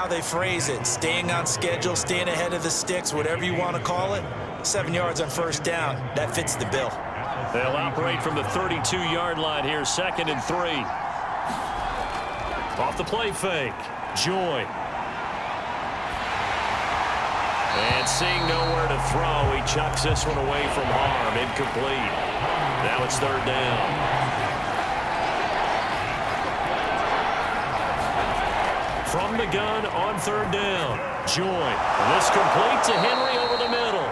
how they phrase it. Staying on schedule, staying ahead of the sticks, whatever you want to call it. 7 yards on first down. That fits the bill. They'll operate from the 32-yard line here, 2nd and 3. Off the play fake. Joy. And seeing nowhere to throw, he chucks this one away from harm. Incomplete. Now it's 3rd down. From the gun on 3rd down. Joy. This complete to Henry over the middle.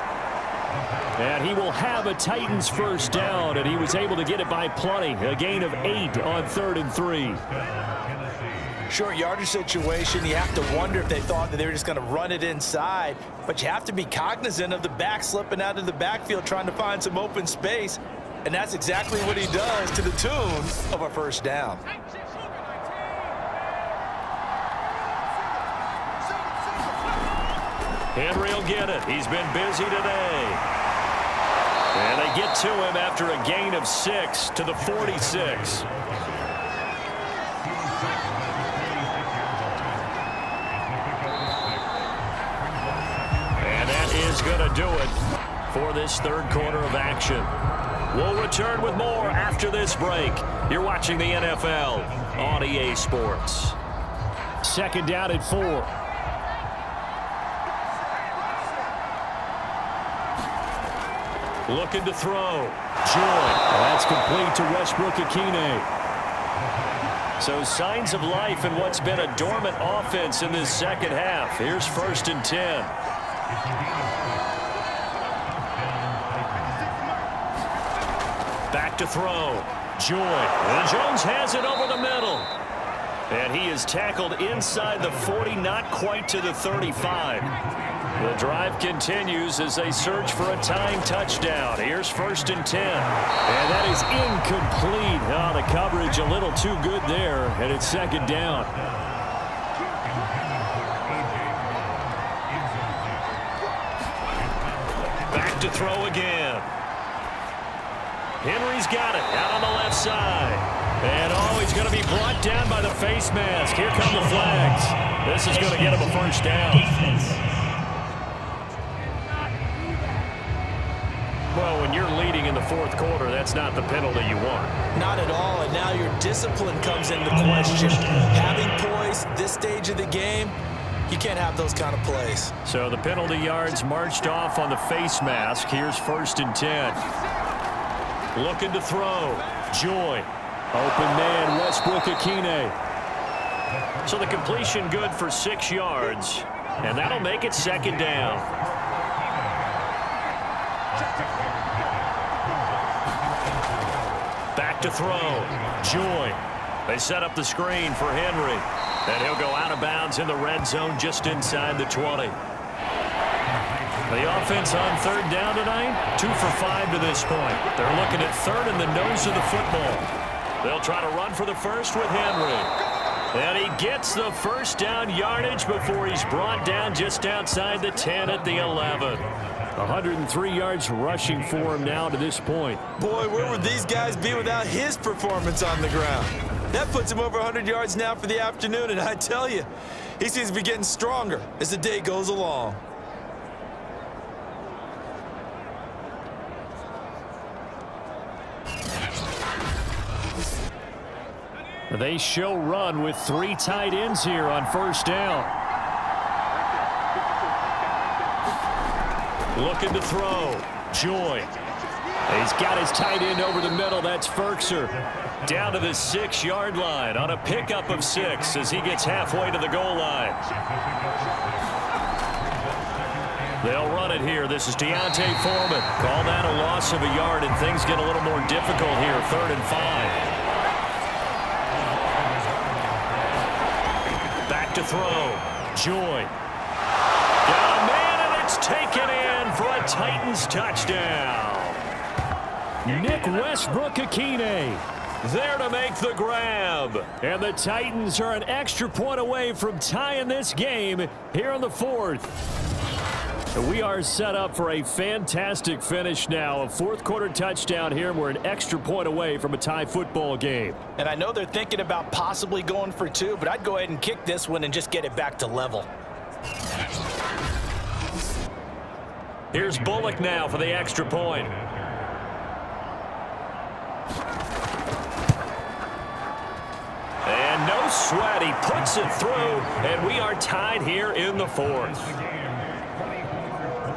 And he will have a Titans first down, and he was able to get it by plenty. A gain of 8 on 3rd and 3. Short yardage situation, you have to wonder if they thought that they were just going to run it inside. But you have to be cognizant of the back slipping out of the backfield trying to find some open space. And that's exactly what he does to the tune of a first down. Henry will get it. He's been busy today. And they get to him after a gain of 6 to the 46. Is going to do it for this 3rd quarter of action. We'll return with more after this break. You're watching the NFL on EA Sports. 2nd down at 4. Looking to throw. Joy. That's complete to Westbrook-Ikhine. So signs of life in what's been a dormant offense in this second half. Here's 1st and 10. Back to throw. Joy. And Jones has it over the middle. And he is tackled inside the 40, not quite to the 35. The drive continues as they search for a tying touchdown. Here's 1st and 10. And that is incomplete. Oh, the coverage a little too good there, and it's 2nd down. Back to throw again. Henry's got it out on the left side. And he's going to be brought down by the face mask. Here come the flags. This is going to get him a first down. Well, when you're leading in the 4th quarter, that's not the penalty you want. Not at all, and now your discipline comes into question. Having poise this stage of the game, you can't have those kind of plays. So the penalty yards marched off on the face mask. Here's 1st and 10. Looking to throw. Joy. Open man, Westbrook-Ikhine. So the completion good for 6 yards. And that'll make it 2nd down. Back to throw. Joy. They set up the screen for Henry. And he'll go out of bounds in the red zone just inside the 20. The offense on 3rd down tonight, 2 for 5 to this point. They're looking at 3rd in the nose of the football. They'll try to run for the first with Henry. And he gets the first down yardage before he's brought down just outside the 10 at the 11. 103 yards rushing for him now to this point. Boy, where would these guys be without his performance on the ground? That puts him over 100 yards now for the afternoon, and I tell you, he seems to be getting stronger as the day goes along. They show run with 3 tight ends here on first down. Looking to throw. Joy. He's got his tight end over the middle. That's Ferkser. Down to the 6-yard line on a pickup of 6 as he gets halfway to the goal line. They'll run it here. This is Deontay Foreman. Call that a loss of a yard, and things get a little more difficult here. 3rd and 5. To throw. Joy. Got a man, and it's taken in for a Titans touchdown. Nick Westbrook-Ikhine there to make the grab. And the Titans are an extra point away from tying this game here in the 4th. We are set up for a fantastic finish now. A fourth-quarter touchdown here. We're an extra point away from a tie football game. And I know they're thinking about possibly going for two, but I'd go ahead and kick this one and just get it back to level. Here's Bullock now for the extra point. And no sweat. He puts it through, and we are tied here in the fourth.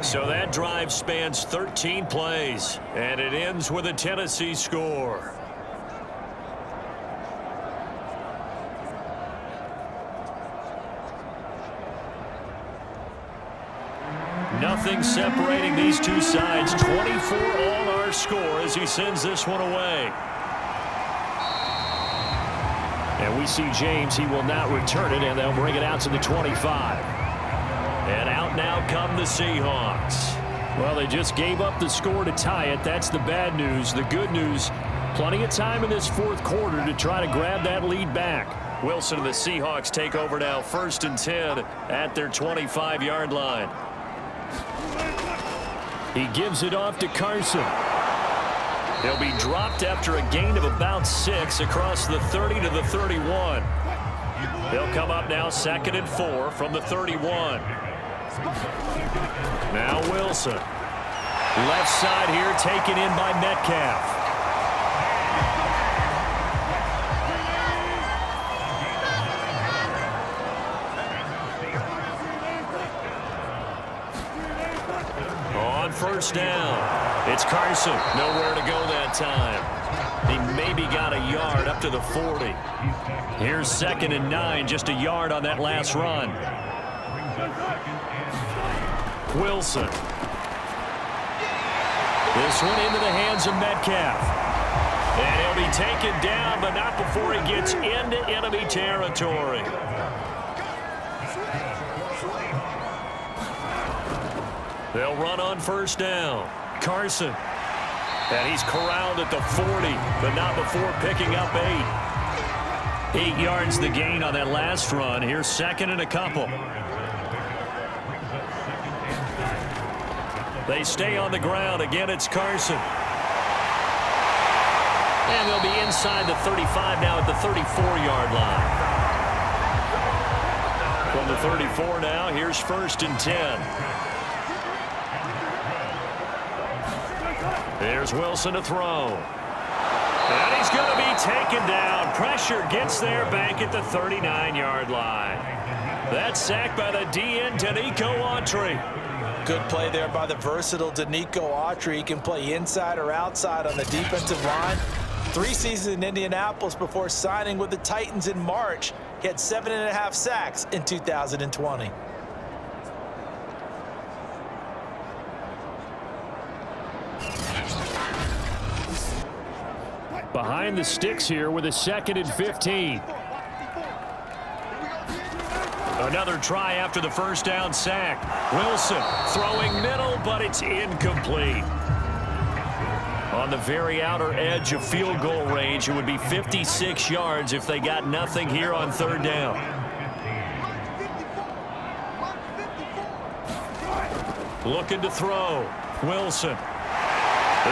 So that drive spans 13 plays, and it ends with a Tennessee score. Nothing separating these two sides. 24 all our score as he sends this one away. And we see James. He will not return it, and they'll bring it out to the 25. And out now come the Seahawks. Well, they just gave up the score to tie it. That's the bad news. The good news, plenty of time in this fourth quarter to try to grab that lead back. Wilson and the Seahawks take over now, 1st and 10 at their 25-yard line. He gives it off to Carson. He'll be dropped after a gain of about 6 across the 30 to the 31. They'll come up now 2nd and 4 from the 31. Now Wilson. Left side here taken in by Metcalf. On 1st down, it's Carson. Nowhere to go that time. He maybe got a yard up to the 40. Here's 2nd and 9, just a yard on that last run. Wilson. This one into the hands of Metcalf. And he'll be taken down, but not before he gets into enemy territory. They'll run on 1st down. Carson. And he's corralled at the 40, but not before picking up 8. 8 yards the gain on that last run. Here's 2nd and a couple. They stay on the ground. Again, it's Carson. And they'll be inside the 35 now at the 34-yard line. From the 34 now, here's 1st and 10. There's Wilson to throw. And he's going to be taken down. Pressure gets there back at the 39-yard line. That's sacked by the DN, Danico Autry. Good play there by the versatile Danico Autry. He can play inside or outside on the defensive line. 3 seasons in Indianapolis before signing with the Titans in March. He had 7.5 sacks in 2020. Behind the sticks here with a 2nd and 15. Another try after the 1st down sack. Wilson throwing middle, but it's incomplete. On the very outer edge of field goal range, it would be 56 yards if they got nothing here on 3rd down. Looking to throw. Wilson.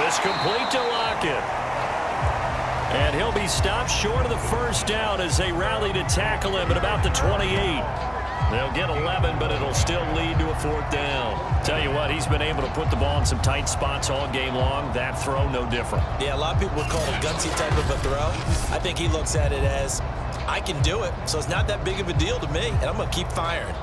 It's complete to Lockett. And he'll be stopped short of the 1st down as they rally to tackle him at about the 28. They'll get 11, but it'll still lead to a 4th down. Tell you what, he's been able to put the ball in some tight spots all game long. That throw, no different. Yeah, a lot of people would call it a gutsy type of a throw. I think he looks at it as, I can do it, so it's not that big of a deal to me, and I'm going to keep firing.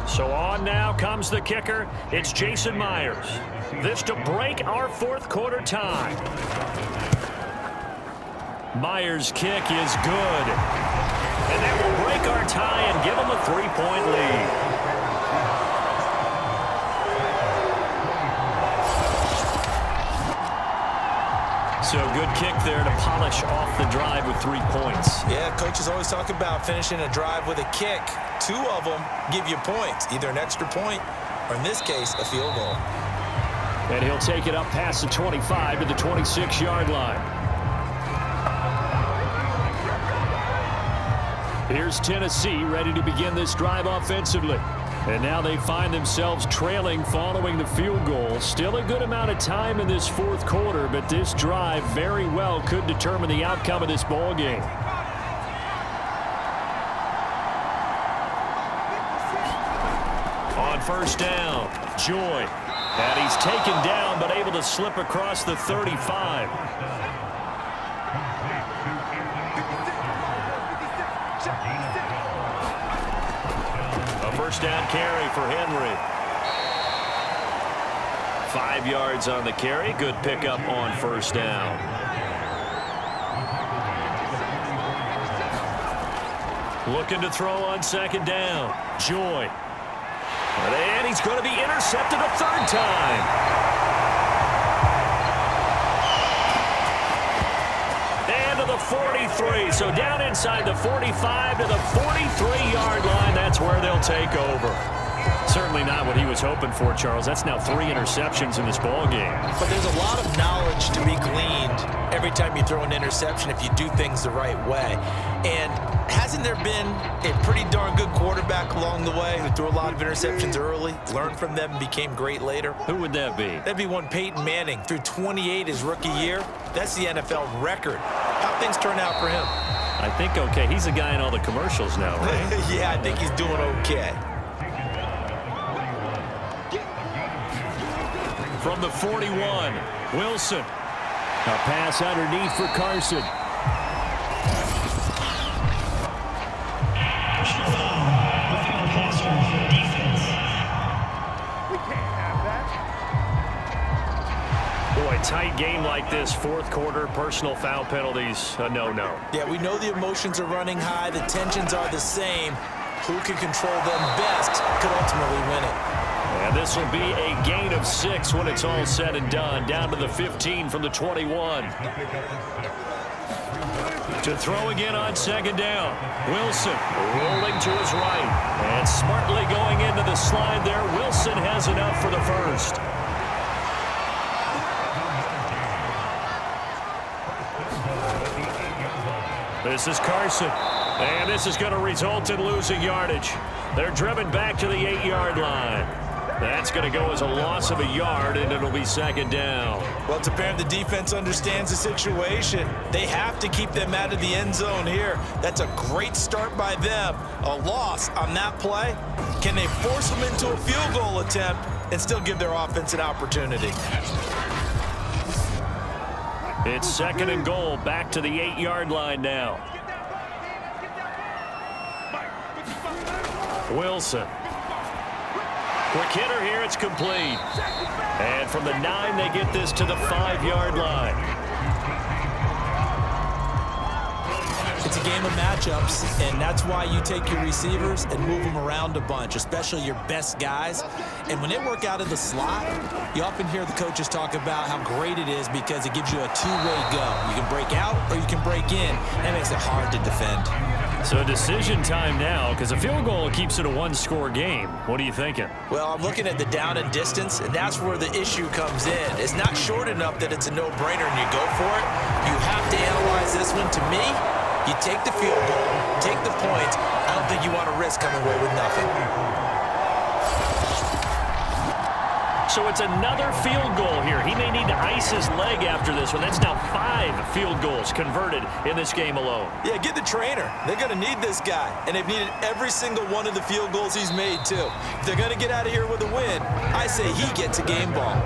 So on now comes the kicker. It's Jason Myers. This to break our 4th quarter tie. Myers' kick is good. And that will break our tie and give them a 3-point lead. So good kick there to polish off the drive with 3 points. Yeah, coaches always talk about finishing a drive with a kick. 2 of them give you points, either an extra point or, in this case, a field goal. And he'll take it up past the 25 to the 26-yard line. Here's Tennessee ready to begin this drive offensively. And now they find themselves trailing following the field goal. Still a good amount of time in this fourth quarter, but this drive very well could determine the outcome of this ball game. On first down, Joy. And he's taken down but able to slip across the 35. A first down carry for Henry. 5 yards on the carry. Good pickup on first down. Looking to throw on second down. Joy. And he's going to be intercepted a third time. And to the 43. So down inside the 45 to the 43-yard line. That's where they'll take over. Certainly not what he was hoping for, Charles. That's now 3 interceptions in this ball game. But there's a lot of knowledge to be gleaned every time you throw an interception if you do things the right way. And hasn't there been a pretty darn good quarterback along the way who threw a lot of interceptions early, learned from them, and became great later? Who would that be? That'd be one Peyton Manning. Threw 28 his rookie year. That's the NFL record. How things turn out for him? I think okay. He's a guy in all the commercials now, right? Yeah, I think he's doing okay. From the 41, Wilson. A pass underneath for Carson. Boy, tight game like this, fourth quarter, personal foul penalties, a no-no. Yeah, we know the emotions are running high, the tensions are the same. Who can control them best could ultimately win it. And this will be a gain of 6 when it's all said and done. Down to the 15 from the 21. To throw again on second down. Wilson rolling to his right. And smartly going into the slide there. Wilson has enough for the first. This is Carson. And this is going to result in losing yardage. They're driven back to the 8-yard line. That's going to go as a loss of a yard, and it'll be second down. Well, it's apparent the defense understands the situation. They have to keep them out of the end zone here. That's a great start by them. A loss on that play. Can they force them into a field goal attempt and still give their offense an opportunity? It's second and goal, back to the 8-yard line now. Wilson. Quick hitter here, it's complete. And from the 9, they get this to the 5-yard line. It's a game of matchups, and that's why you take your receivers and move them around a bunch, especially your best guys. And when they work out of the slot, you often hear the coaches talk about how great it is because it gives you a two-way go. You can break out or you can break in. That makes it hard to defend. So decision time now, because a field goal keeps it a one-score game. What are you thinking? Well, I'm looking at the down and distance, and that's where the issue comes in. It's not short enough that it's a no-brainer and you go for it. You have to analyze this one. To me, you take the field goal, take the points. I don't think you want to risk coming away with nothing. So it's another field goal here. He may need to ice his leg after this one. That's now 5 field goals converted in this game alone. Yeah, get the trainer. They're going to need this guy, and they've needed every single one of the field goals he's made, too. If they're going to get out of here with a win, I say he gets a game ball.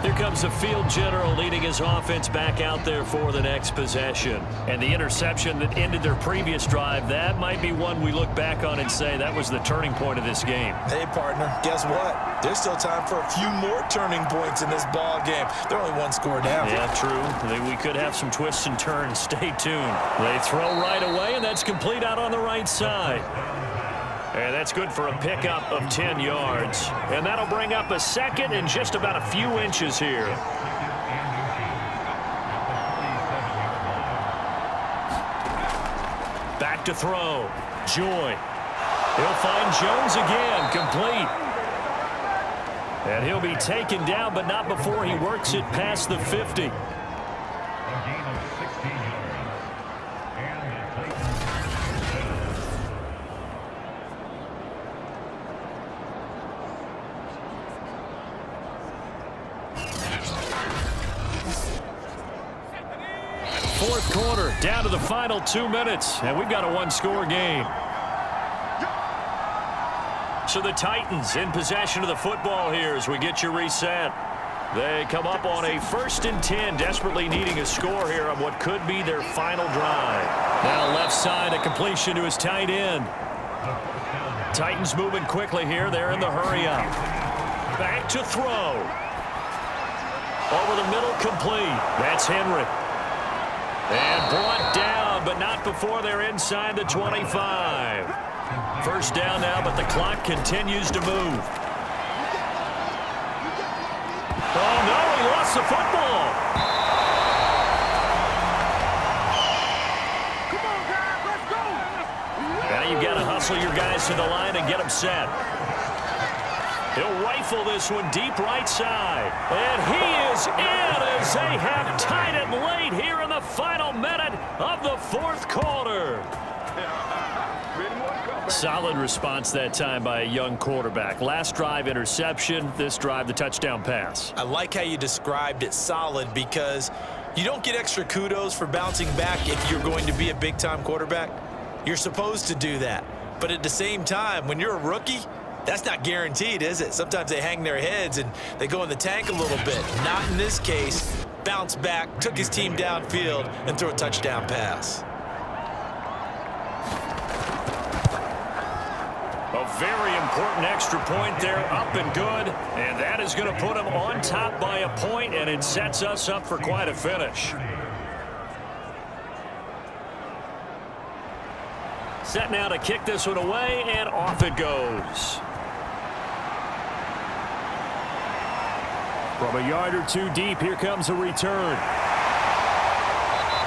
Here comes the field general leading his offense back out there for the next possession. And the interception that ended their previous drive, that might be one we look back on and say that was the turning point of this game. Hey, partner, guess what? There's still time for a few more turning points in this ball game. They're only one score down. Yeah, true. We could have some twists and turns. Stay tuned. They throw right away, and that's complete out on the right side. And that's good for a pickup of 10 yards. And that'll bring up a second and just about a few inches here. Back to throw. Joy. He'll find Jones again, complete. And he'll be taken down, but not before he works it past the 50. gain of 16 yards. And the Titans set. Fourth quarter, down to the final 2 minutes, and we've got a one-score game. So the Titans in possession of the football here as we get you reset. They come up on a 1st and 10, desperately needing a score here on what could be their final drive. Now left side, a completion to his tight end. Titans moving quickly here. They're in the hurry up. Back to throw. Over the middle, complete. That's Henry. And brought down, but not before they're inside the 25. First down now, but the clock continues to move. Oh, no, he lost the football. Come on, guys, let's go. Now you've got to hustle your guys to the line and get them set. He'll rifle this one deep right side. And he is in as they have tied it late here in the final minute of the fourth quarter. Solid response that time by a young quarterback. Last drive, interception. This drive, the touchdown pass. I like how you described it, solid, because you don't get extra kudos for bouncing back if you're going to be a big-time quarterback. You're supposed to do that. But at the same time, when you're a rookie, that's not guaranteed, is it? Sometimes they hang their heads and they go in the tank a little bit. Not in this case. Bounce back, took his team downfield, and threw a touchdown pass. A very important extra point there, up and good. And that is going to put them on top by a point, and it sets us up for quite a finish. Set now to kick this one away, and off it goes. From a yard or two deep, here comes a return.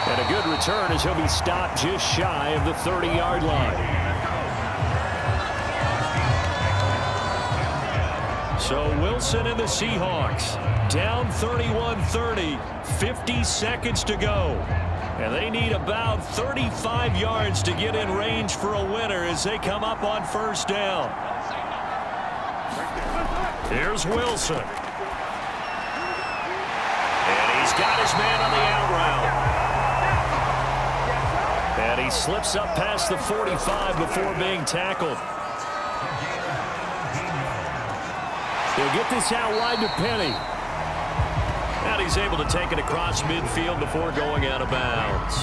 And a good return as he'll be stopped just shy of the 30-yard line. So Wilson and the Seahawks down 31-30, 50 seconds to go. And they need about 35 yards to get in range for a winner as they come up on first down. Here's Wilson. And he's got his man on the out route. And he slips up past the 45 before being tackled. He'll get this out wide to Penny. And he's able to take it across midfield before going out of bounds.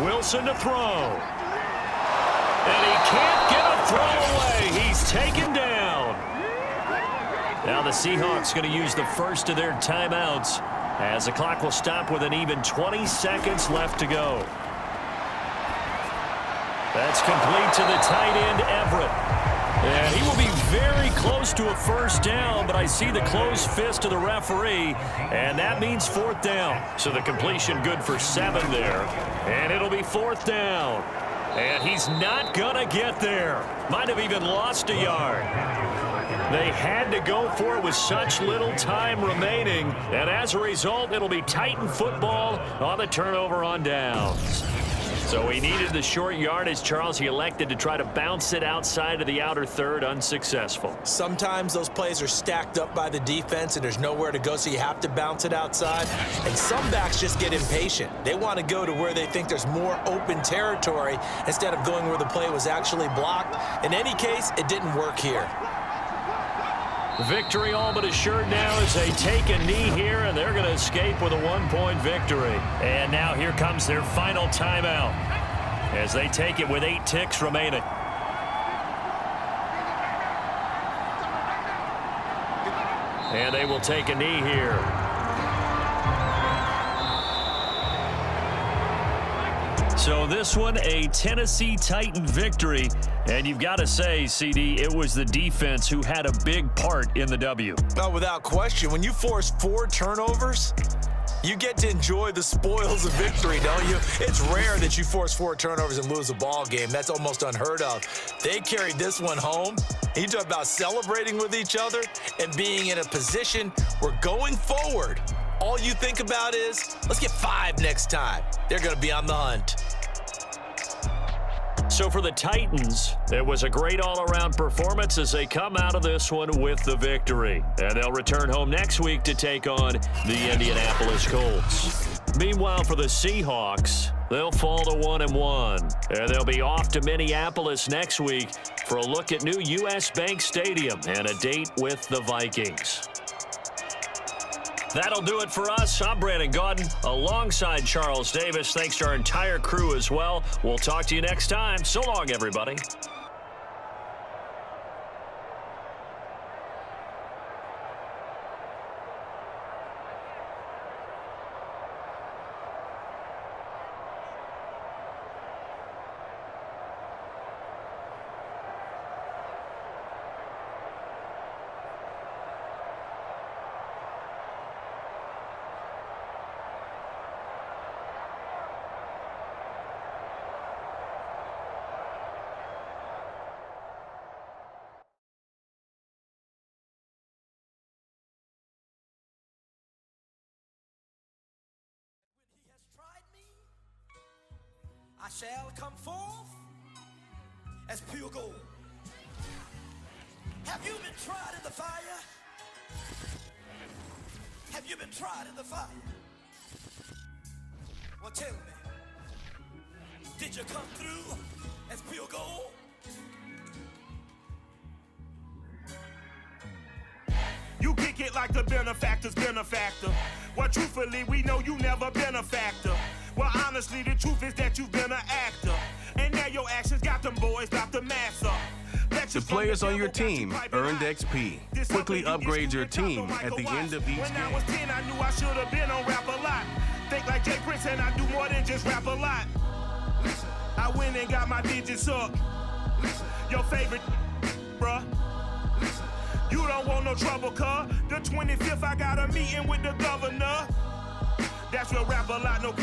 Wilson to throw. And he can't get a throw away. He's taken down. Now the Seahawks going to use the first of their timeouts as the clock will stop with an even 20 seconds left to go. That's complete to the tight end, Everett. And he will be very close to a first down, but I see the closed fist of the referee, and that means fourth down. So the completion good for 7 there, and it'll be fourth down. And he's not going to get there. Might have even lost a yard. They had to go for it with such little time remaining, and as a result, it'll be Titan football on the turnover on downs. So he needed the short yardage, Charles. He elected to try to bounce it outside of the outer third, unsuccessful. Sometimes those plays are stacked up by the defense and there's nowhere to go, so you have to bounce it outside. And some backs just get impatient. They want to go to where they think there's more open territory instead of going where the play was actually blocked. In any case, it didn't work here. Victory all but assured now as they take a knee here, and they're going to escape with a 1-point victory. And now here comes their final timeout as they take it with 8 ticks remaining. And they will take a knee here. So this one, a Tennessee Titan victory. And you've got to say, CD, it was the defense who had a big part in the W. Oh, without question. When you force 4 turnovers, You get to enjoy the spoils of victory, don't you? It's rare that you force 4 turnovers and lose a ball game. That's almost unheard of. They carried this one home. You talk about celebrating with each other and being in a position where going forward, all you think about is, let's get 5 next time. They're going to be on the hunt. So for the Titans, it was a great all-around performance as they come out of this one with the victory. And they'll return home next week to take on the Indianapolis Colts. Meanwhile, for the Seahawks, they'll fall to 1-1. And they'll be off to Minneapolis next week for a look at new U.S. Bank Stadium and a date with the Vikings. That'll do it for us. I'm Brandon Gaudin alongside Charles Davis. Thanks to our entire crew as well. We'll talk to you next time. So long, everybody. I shall come forth as pure gold. Have you been tried in the fire? Have you been tried in the fire? Well, tell me, did you come through as pure gold? You kick it like the benefactor's benefactor. Well, truthfully, we know you never been a factor. Well, honestly, the truth is that you've been an actor. And now your actions got them boys about to mass up. The players on your team earned XP. Quickly upgrade your team at the end of each When I game. was 10, I knew I should have been on Rap a Lot. Think like Jay Prince and I do more than just rap a lot. I went and got my digits up. Your favorite, bruh. You don't want no trouble, cuz. The 25th, I got a meeting with the governor. That's where Rap a Lot, no